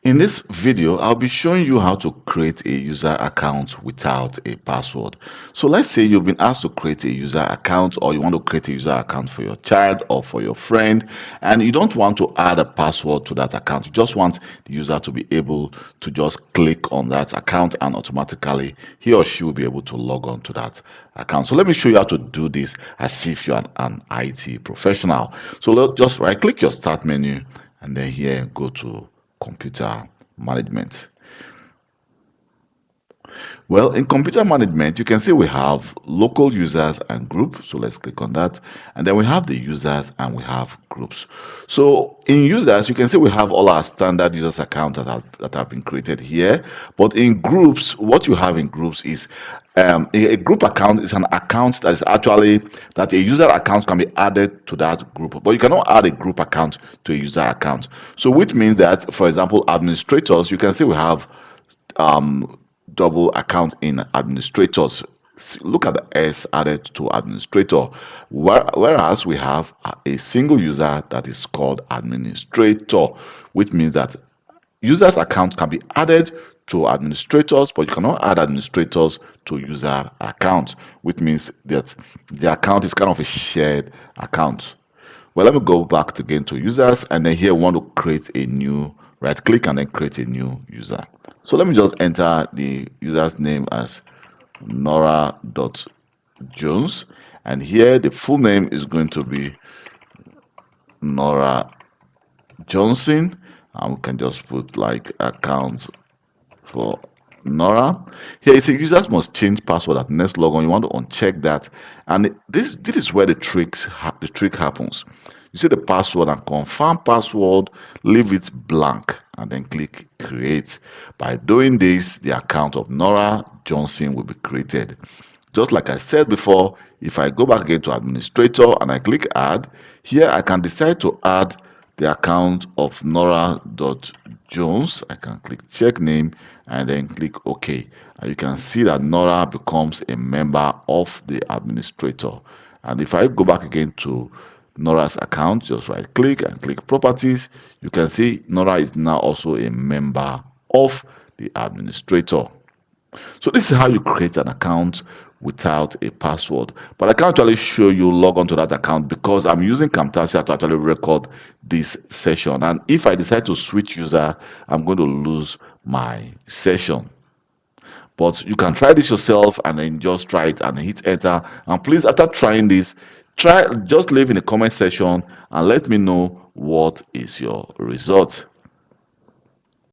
In this video, I'll be showing you how to create a user account without a password. So let's say you've been asked to create a user account, or you want to create a user account for your child or for your friend, and you don't want to add a password to that account. You just want the user to be able to just click on that account and automatically he or she will be able to log on to that account. So let me show you how to do this as if you're an IT professional. So just right click your start menu and then here go to computer management. Well, in computer management, you can see we have local users and groups. So let's click on that. And then we have the users and we have groups. So in users, you can see we have all our standard users accounts that have been created here. But in groups, what you have in groups is a group account is an account that is actually that a user account can be added to that group. But you cannot add a group account to a user account. So which means that, for example, administrators, you can see we have double account in administrators. Look at the S added to administrator, whereas we have a single user that is called administrator, which means that users account can be added to administrators, but you cannot add administrators to user account, which means that the account is kind of a shared account. Well, let me go back again to users, and then here we want to create a new, right click and then create a new user. So let me just enter the user's name as Nora.Jones, and here the full name is going to be Nora Johnson, and we can just put like account for Nora. Here it says users must change password at next logon. You want to uncheck that, and this is where the trick happens. You see the password and confirm password, leave it blank, and then click create. By doing this, the account of Nora Johnson will be created. Just like I said before, if I go back again to administrator and I click add, here I can decide to add the account of Nora.Jones. I can click check name and then click OK. And you can see that Nora becomes a member of the administrator. And if I go back again to Nora's account, just right click and click properties, you can see Nora is now also a member of the administrator. So this is how you create an account without a password, but I can't actually show you log on to that account because I'm using Camtasia to actually record this session, and if I decide to switch user, I'm going to lose my session. But you can try this yourself and then just try it and hit enter. And please, after trying this, just leave in the comment section and let me know what is your result.